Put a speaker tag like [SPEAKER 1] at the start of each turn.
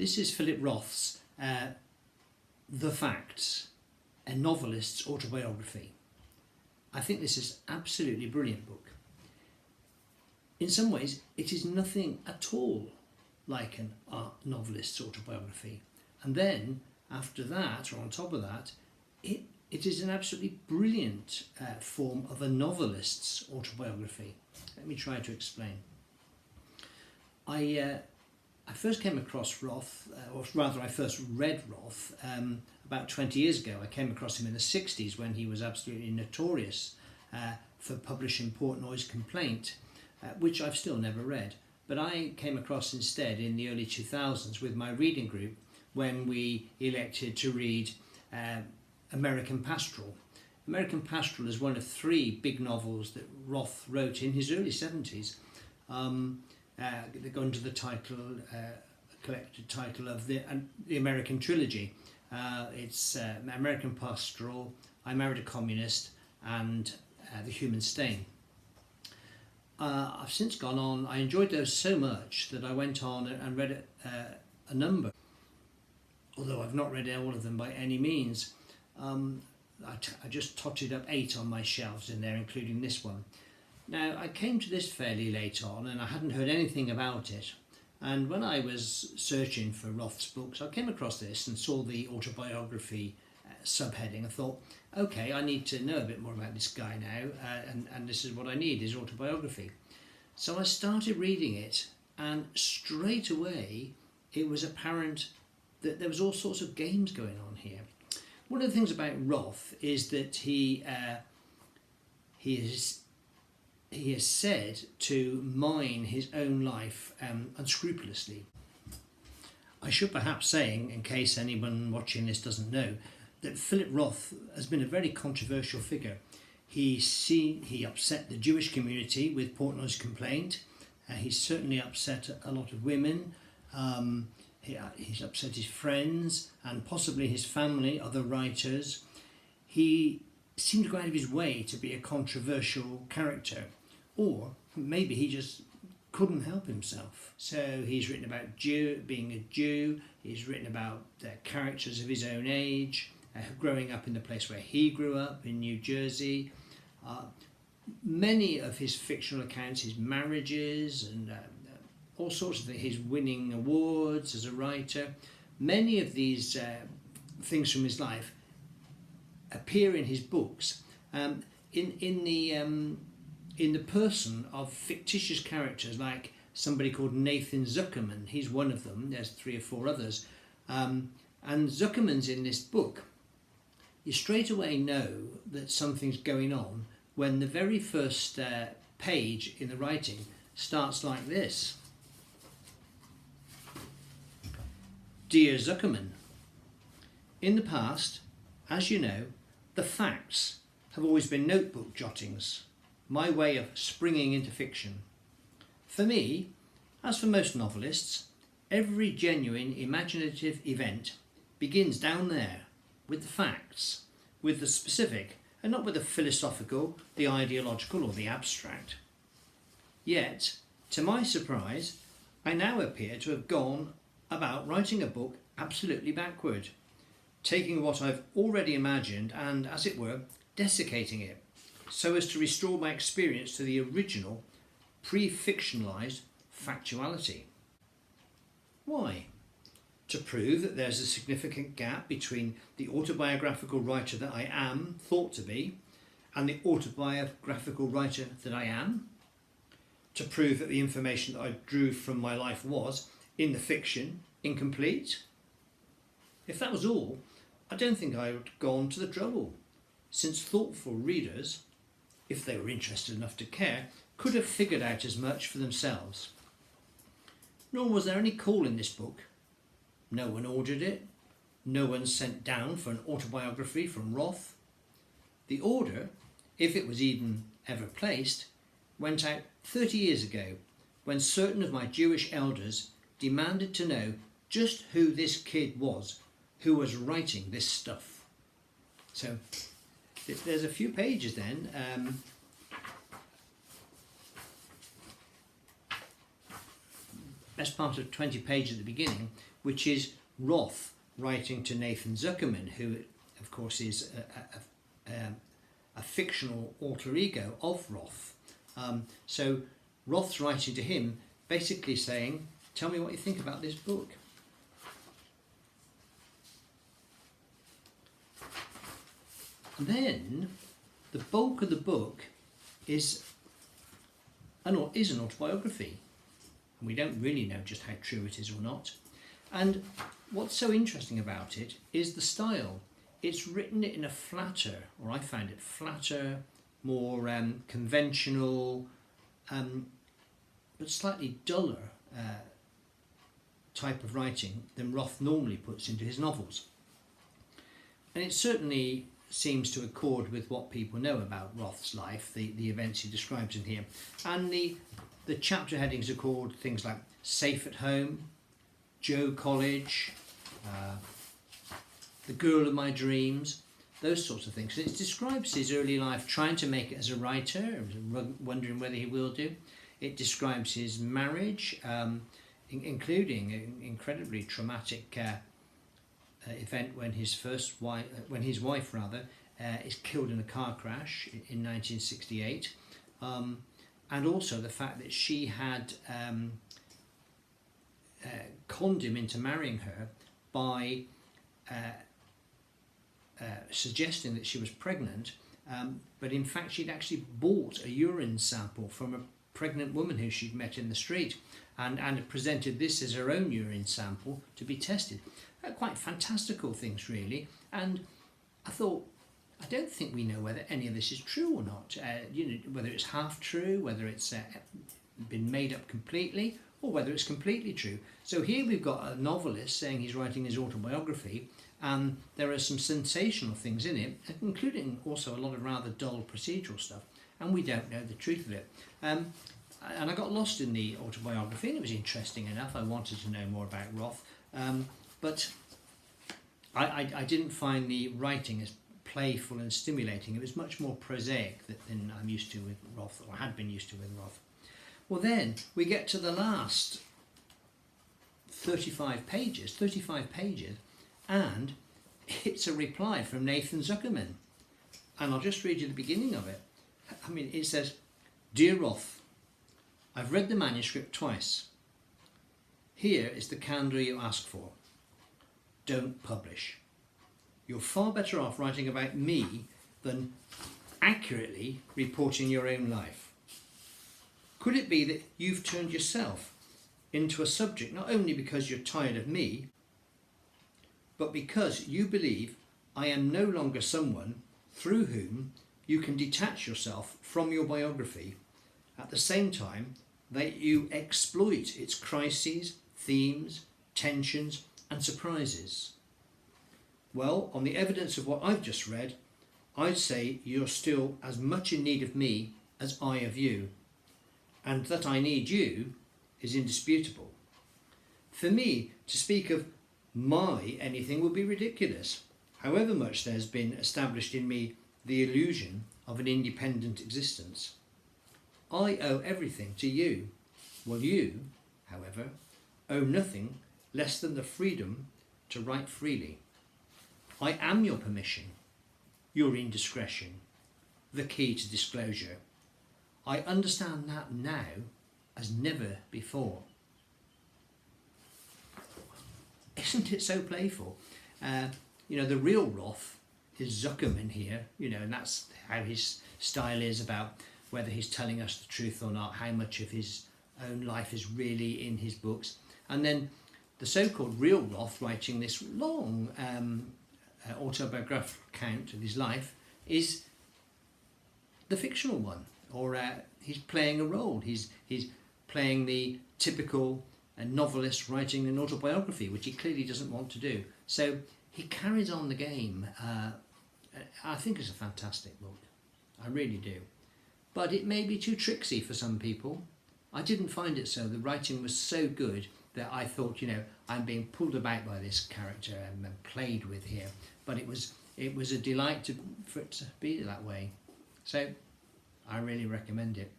[SPEAKER 1] This is Phillip Roth's The Facts, a Novelist's Autobiography. I think this is absolutely brilliant book. In some ways, it is nothing at all like an novelist's autobiography. And then, after that, or on top of that, it is an absolutely brilliant form of a novelist's autobiography. Let me try to explain. I first came across Roth, or rather I first read Roth about 20 years ago. I came across him in the 60s when he was absolutely notorious for publishing Portnoy's Complaint, which I've still never read. But I came across instead in the early 2000s with my reading group when we elected to read American Pastoral. American Pastoral is one of 3 big novels that Roth wrote in his early 70s. They go under the title, collected title of the American Trilogy. It's American Pastoral, I Married a Communist, and The Human Stain. I've since gone on. I enjoyed those so much that I went on and read a number, although I've not read all of them by any means. I just totted up 8 on my shelves in there, including this one. Now, I came to this fairly late on and I hadn't heard anything about it. And when I was searching for Roth's books, I came across this and saw the autobiography subheading. I thought, okay, I need to know a bit more about this guy now, and this is what I need, his autobiography. So I started reading it, and straight away it was apparent that there was all sorts of games going on here. One of the things about Roth is that he is said to mine his own life unscrupulously. I should perhaps say, in case anyone watching this doesn't know, that Phillip Roth has been a very controversial figure. He upset the Jewish community with Portnoy's Complaint. He's certainly upset a lot of women. He's upset his friends and possibly his family, other writers. He seemed to go out of his way to be a controversial character, or maybe he just couldn't help himself. So he's written about being a Jew, he's written about the characters of his own age, growing up in the place where he grew up in New Jersey. Many of his fictional accounts, his marriages and all sorts of things, his winning awards as a writer, many of these things from his life appear in his books in the person of fictitious characters, like somebody called Nathan Zuckerman. He's one of them. There's 3 or 4 others, and Zuckerman's in this book. You straight away know that something's going on when the very first page in the writing starts like this. Dear Zuckerman, in the past, as you know, the facts have always been notebook jottings, my way of springing into fiction. For me, as for most novelists, every genuine imaginative event begins down there, with the facts, with the specific, and not with the philosophical, the ideological, or the abstract. Yet, to my surprise, I now appear to have gone about writing a book absolutely backward, taking what I've already imagined and, as it were, desiccating it, so as to restore my experience to the original, pre-fictionalised factuality. Why? To prove that there's a significant gap between the autobiographical writer that I am thought to be and the autobiographical writer that I am? To prove that the information that I drew from my life was, in the fiction, incomplete? If that was all, I don't think I would have gone to the trouble, since thoughtful readers, if they were interested enough to care, could have figured out as much for themselves. Nor was there any call in this book. No one ordered it. No one sent down for an autobiography from Roth. The order, if it was even ever placed, went out 30 years ago, when certain of my Jewish elders demanded to know just who this kid was who was writing this stuff. So there's a few pages then. Best part of 20 pages at the beginning, which is Roth writing to Nathan Zuckerman, who of course is a fictional alter ego of Roth. So Roth's writing to him basically saying, tell me what you think about this book. And then the bulk of the book is an autobiography. And we don't really know just how true it is or not. And what's so interesting about it is the style. It's written in a flatter, or I find it flatter, more conventional, but slightly duller type of writing than Roth normally puts into his novels. And it certainly seems to accord with what people know about Roth's life, the events he describes in here. And the chapter headings are called things like Safe at Home, Joe College, The Girl of My Dreams, those sorts of things. It describes his early life trying to make it as a writer, wondering whether he will do. It describes his marriage, including an incredibly traumatic event when his wife is killed in a car crash in 1968, and also the fact that she had conned him into marrying her by suggesting that she was pregnant, but in fact she'd actually bought a urine sample from a pregnant woman who she'd met in the street and had presented this as her own urine sample to be tested. Quite fantastical things really, and I thought, I don't think we know whether any of this is true or not, whether it's half true, whether it's been made up completely, or whether it's completely true. So here we've got a novelist saying he's writing his autobiography, and there are some sensational things in it, including also a lot of rather dull procedural stuff, and we don't know the truth of it. And I got lost in the autobiography, and it was interesting enough. I wanted to know more about Roth, but I didn't find the writing as playful and stimulating. It was much more prosaic than I'm used to with Roth, or had been used to with Roth. Well, then we get to the last 35 pages, and it's a reply from Nathan Zuckerman. And I'll just read you the beginning of it. I mean, it says, Dear Roth, I've read the manuscript twice. Here is the candour you ask for. Don't publish. You're far better off writing about me than accurately reporting your own life. Could it be that you've turned yourself into a subject not only because you're tired of me, but because you believe I am no longer someone through whom you can detach yourself from your biography at the same time that you exploit its crises, themes, tensions and surprises? Well, on the evidence of what I've just read, I'd say you're still as much in need of me as I of you, and that I need you is indisputable. For me to speak of my anything would be ridiculous, however much there's been established in me the illusion of an independent existence. I owe everything to you, while you, however, owe nothing less than the freedom to write freely. I am your permission, your indiscretion, the key to disclosure. I understand that now as never before. Isn't it so playful? The real Roth is Zuckerman here, and that's how his style is, about whether he's telling us the truth or not, how much of his own life is really in his books. And then the so-called real Roth, writing this long autobiographical account of his life, is the fictional one, or he's playing a role. He's playing the typical novelist writing an autobiography, which he clearly doesn't want to do. So he carries on the game. I think it's a fantastic book. I really do. But it may be too tricksy for some people. I didn't find it so. The writing was so good that I thought, I'm being pulled about by this character and played with here. But it was a delight for it to be that way. So I really recommend it.